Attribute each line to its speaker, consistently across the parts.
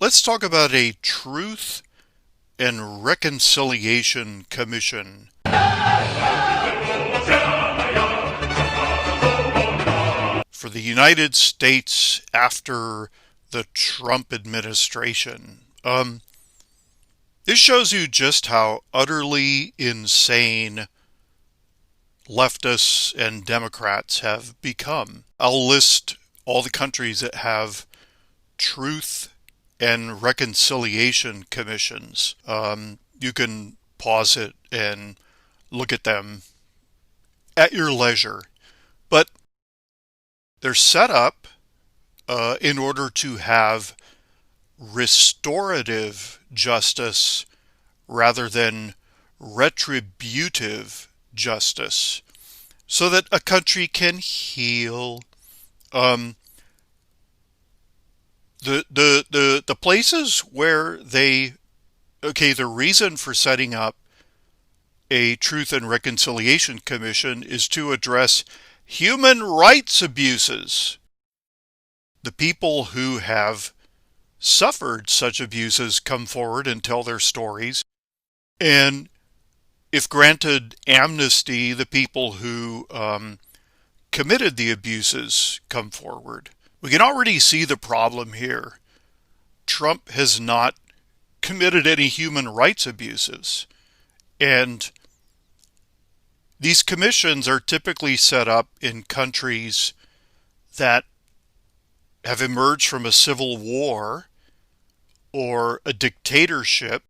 Speaker 1: Let's talk about a Truth and Reconciliation Commission. For the United States after the Trump administration. This shows you just how utterly insane leftists and Democrats have become. I'll list all the countries that have Truth and Reconciliation Commissions. You can pause it and look at them at your leisure. But they're set up in order to have restorative justice rather than retributive justice, so that a country can heal. The places where the reason for setting up a Truth and Reconciliation Commission is to address human rights abuses. The people who have suffered such abuses come forward and tell their stories, and if granted amnesty, the people who committed the abuses come forward. We can already see the problem here. Trump has not committed any human rights abuses, and these commissions are typically set up in countries that have emerged from a civil war or a dictatorship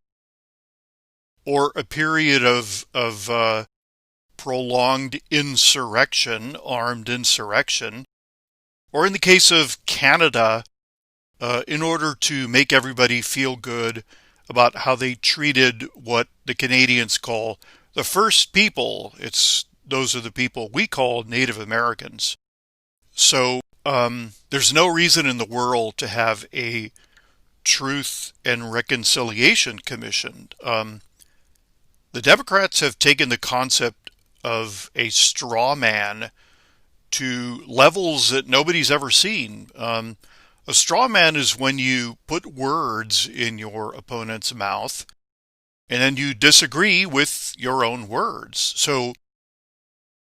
Speaker 1: or a period of prolonged insurrection, armed insurrection, or in the case of Canada, in order to make everybody feel good about how they treated what the Canadians call the first people. Those are the people we call Native Americans. So there's no reason in the world to have a Truth and Reconciliation Commission. The Democrats have taken the concept of a straw man to levels that nobody's ever seen. A straw man is when you put words in your opponent's mouth and then you disagree with your own words. So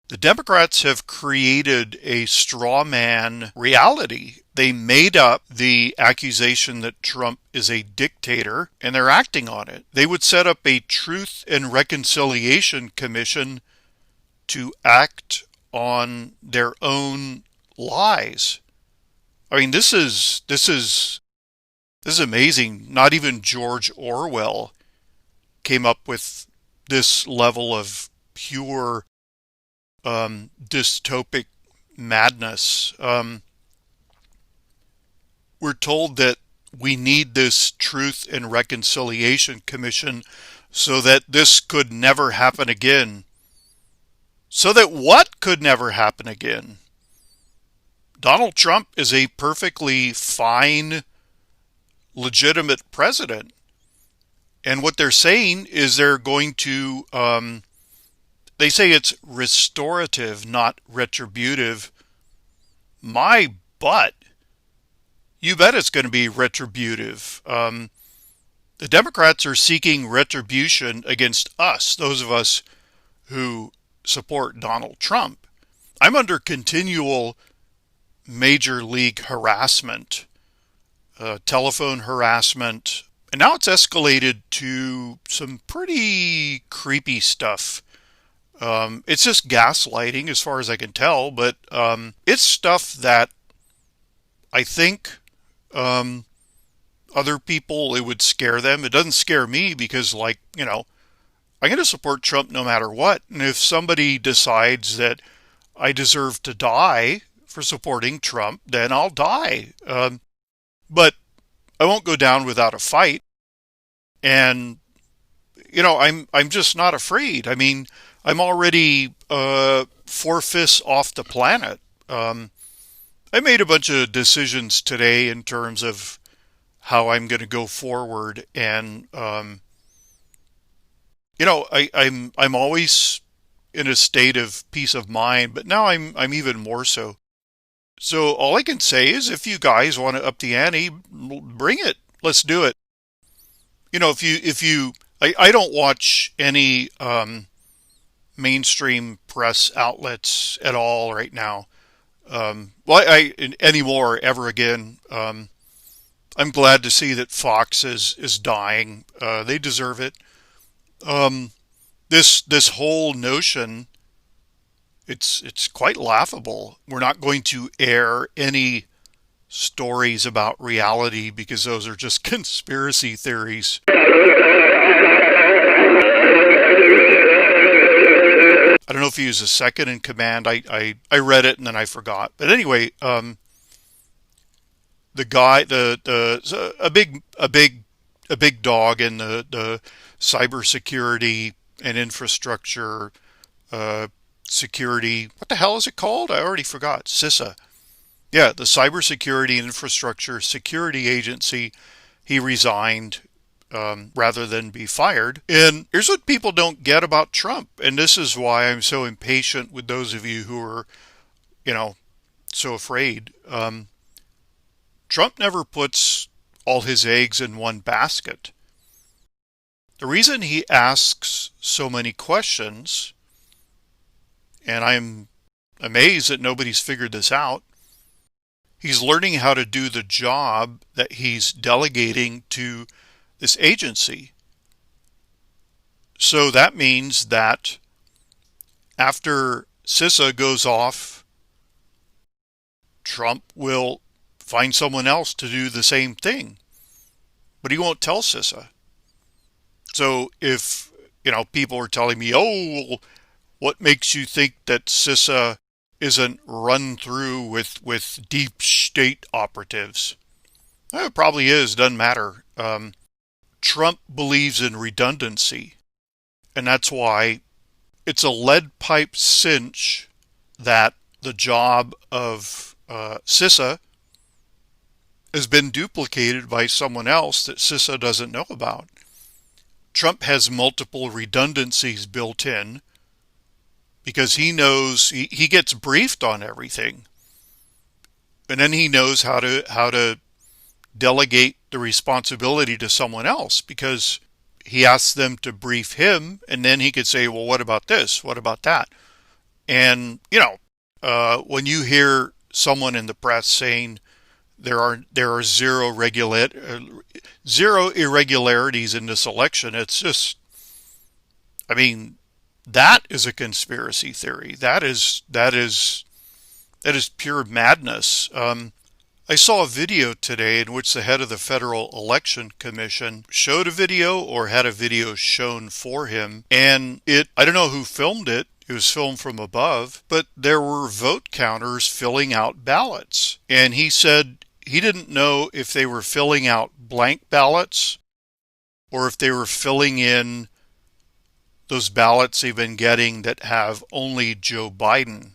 Speaker 1: the Democrats have created a straw man reality. They made up the accusation that Trump is a dictator, and they're acting on it. They would set up a Truth and Reconciliation Commission to act on their own lies. I mean, this is amazing. Not even George Orwell came up with this level of pure dystopic madness. We're told that we need this Truth and Reconciliation Commission so that this could never happen again. So that what could never happen again? Donald Trump is a perfectly fine, legitimate president. And what they're saying is they're going to, they say it's restorative, not retributive. My butt. You bet it's going to be retributive. The Democrats are seeking retribution against us, those of us who support Donald Trump. I'm under continual major league harassment, telephone harassment, and now it's escalated to some pretty creepy stuff. It's just gaslighting as far as I can tell, but it's stuff that I think other people, it would scare them. It doesn't scare me because, I'm going to support Trump no matter what. And if somebody decides that I deserve to die for supporting Trump, then I'll die. But I won't go down without a fight. And, I'm just not afraid. I mean, I'm already 4/5 off the planet. I made a bunch of decisions today in terms of how I'm going to go forward, and I'm always in a state of peace of mind, but now I'm even more so. So all I can say is, if you guys want to up the ante, bring it. let's do it. I don't watch any mainstream press outlets at all right now. Well, anymore ever again. I'm glad to see that Fox is dying. They deserve it. Um, this whole notion, it's quite laughable. We're not going to air any stories about reality because those are just conspiracy theories. I don't know if he was a second in command. I read it and then I forgot. But anyway, the guy, a big dog in the cybersecurity and infrastructure uh, security. What the hell is it called? I already forgot. CISA. Yeah, the Cybersecurity and Infrastructure Security Agency. He resigned rather than be fired. And here's what people don't get about Trump. And this is why I'm so impatient with those of you who are, you know, so afraid. Trump never puts all his eggs in one basket. The reason he asks so many questions, and I'm amazed that nobody's figured this out, he's learning how to do the job that he's delegating to this agency. So that means that after CISA goes off, Trump will find someone else to do the same thing. But he won't tell CISA. So if, people are telling me, oh, well, what makes you think that CISA isn't run through with deep state operatives? Well, it probably is, doesn't matter. Trump believes in redundancy, and that's why it's a lead pipe cinch that the job of CISA has been duplicated by someone else that CISA doesn't know about. Trump has multiple redundancies built in because he knows he gets briefed on everything, and then he knows how to delegate the responsibility to someone else because he asks them to brief him, and then he could say, well, what about this? What about that? And, when you hear someone in the press saying there are zero irregularities in this election, it's just, that is a conspiracy theory. That is pure madness. I saw a video today in which the head of the Federal Election Commission showed a video or had a video shown for him. And I don't know who filmed it. It was filmed from above, but there were vote counters filling out ballots. And he said he didn't know if they were filling out blank ballots or if they were filling in those ballots they've been getting that have only Joe Biden.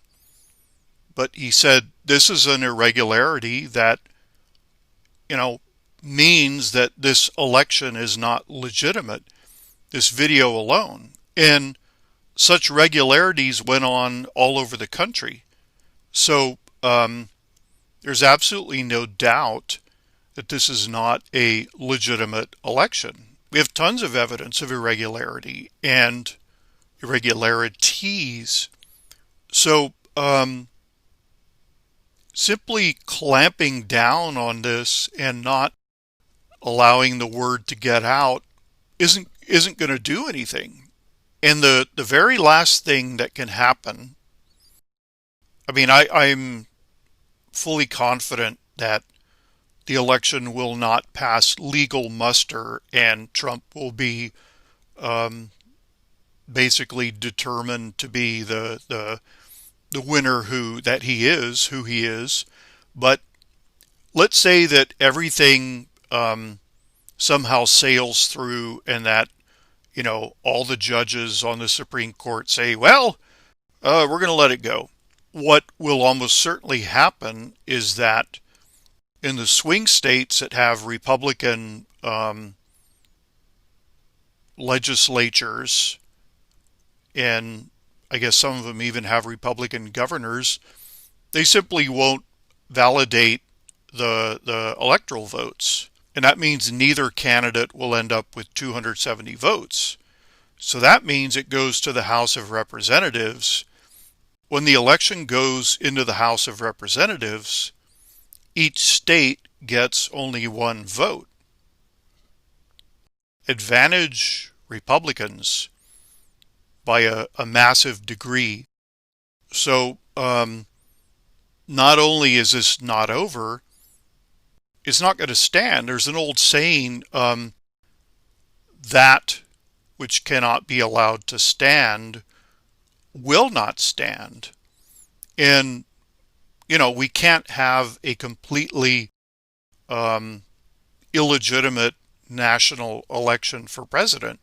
Speaker 1: But he said this is an irregularity that, means that this election is not legitimate, this video alone. And such regularities went on all over the country. So there's absolutely no doubt that this is not a legitimate election. We have tons of evidence of irregularity and irregularities. So simply clamping down on this and not allowing the word to get out isn't going to do anything. And the very last thing that can happen, I'm fully confident that the election will not pass legal muster and Trump will be basically determined to be the winner who he is. But let's say that everything somehow sails through and that, all the judges on the Supreme Court say, well, we're going to let it go. What will almost certainly happen is that in the swing states that have Republican legislatures, and I guess some of them even have Republican governors, they simply won't validate the electoral votes. And that means neither candidate will end up with 270 votes. So that means it goes to the House of Representatives. When the election goes into the House of Representatives, each state gets only one vote. Advantage Republicans by a massive degree. So not only is this not over, it's not going to stand. There's an old saying, that which cannot be allowed to stand will not stand. And, we can't have a completely illegitimate national election for president.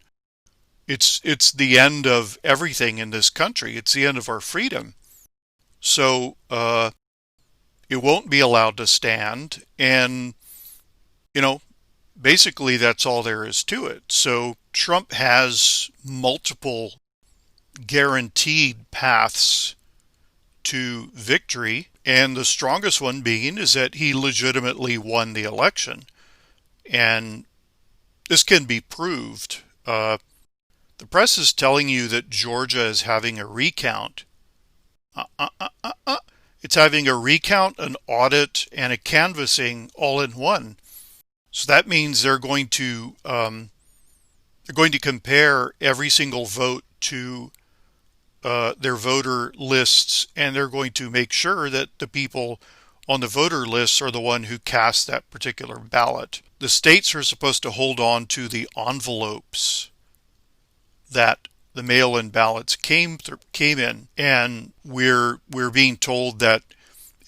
Speaker 1: It's the end of everything in this country. It's the end of our freedom. So it won't be allowed to stand. And, you know, basically that's all there is to it. So Trump has multiple guaranteed paths to victory. And the strongest one being is that he legitimately won the election. And this can be proved. The press is telling you that Georgia is having a recount. It's having a recount, an audit, and a canvassing all in one. So that means they're going to compare every single vote to their voter lists, and they're going to make sure that the people on the voter lists are the one who cast that particular ballot. The states are supposed to hold on to the envelopes that the mail-in ballots came in, and we're being told that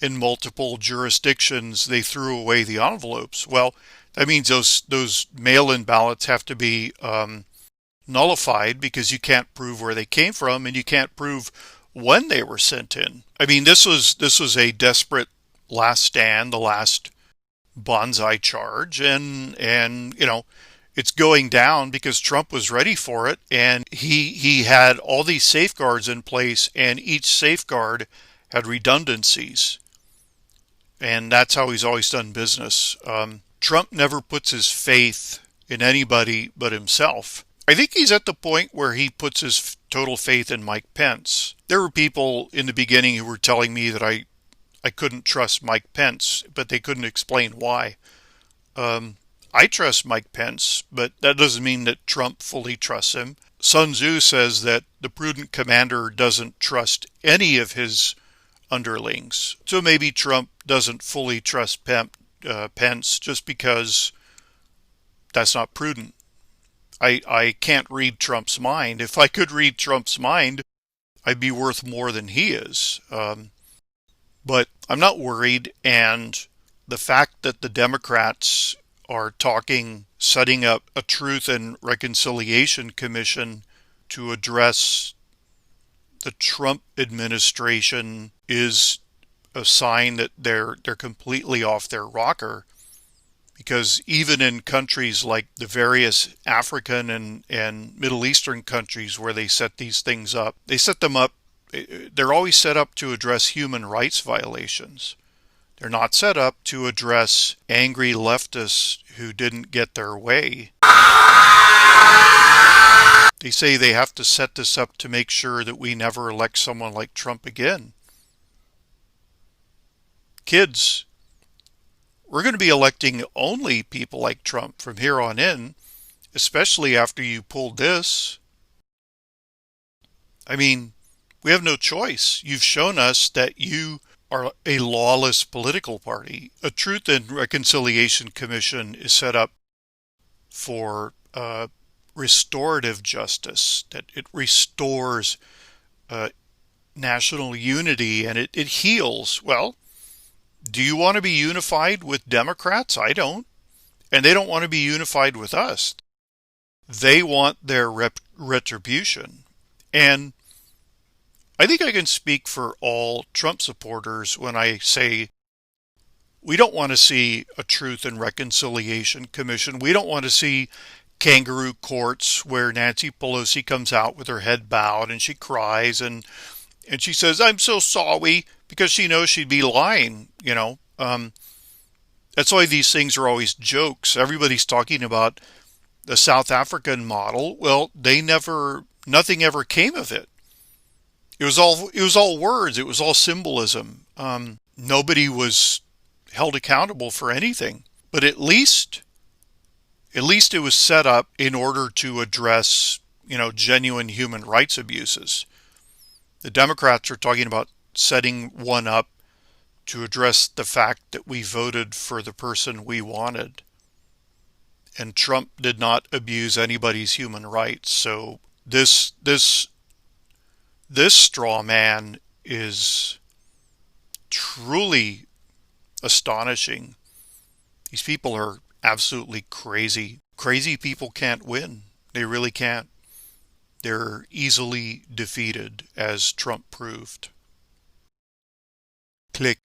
Speaker 1: in multiple jurisdictions they threw away the envelopes. Well, that means those mail-in ballots have to be nullified because you can't prove where they came from and you can't prove when they were sent in. I mean, this was a desperate last stand, the last bonsai charge, and it's going down because Trump was ready for it, and he had all these safeguards in place, and each safeguard had redundancies, and that's how he's always done business. Trump never puts his faith in anybody but himself. I think he's at the point where he puts his total faith in Mike Pence. There were people in the beginning who were telling me that I couldn't trust Mike Pence, but they couldn't explain why. I trust Mike Pence, but that doesn't mean that Trump fully trusts him. Sun Tzu says that the prudent commander doesn't trust any of his underlings. So maybe Trump doesn't fully trust Pence just because that's not prudent. I can't read Trump's mind. If I could read Trump's mind, I'd be worth more than he is. But I'm not worried, and the fact that the Democrats are setting up a Truth and Reconciliation Commission to address the Trump administration is a sign that they're completely off their rocker. Because even in countries like the various African and Middle Eastern countries where they set these things up, they're always set up to address human rights violations. They're not set up to address angry leftists who didn't get their way. They say they have to set this up to make sure that we never elect someone like Trump again. Kids, we're going to be electing only people like Trump from here on in, especially after you pulled this. I mean, we have no choice. You've shown us that you are a lawless political party. A Truth and Reconciliation Commission is set up for restorative justice, that it restores national unity and it heals. Well, do you want to be unified with Democrats? I don't. And they don't want to be unified with us. They want their retribution. And I think I can speak for all Trump supporters when I say we don't want to see a Truth and Reconciliation Commission. We don't want to see kangaroo courts where Nancy Pelosi comes out with her head bowed and she cries and she says, "I'm so sorry," because she knows she'd be lying, And That's why these things are always jokes. Everybody's talking about the South African model. Well, nothing ever came of it. It was all words. It was all symbolism. Nobody was held accountable for anything. But at least it was set up in order to address, genuine human rights abuses. The Democrats are talking about setting one up to address the fact that we voted for the person we wanted. And Trump did not abuse anybody's human rights. So this straw man is truly astonishing. These people are absolutely crazy. Crazy people can't win. They really can't. They're easily defeated, as Trump proved. Click.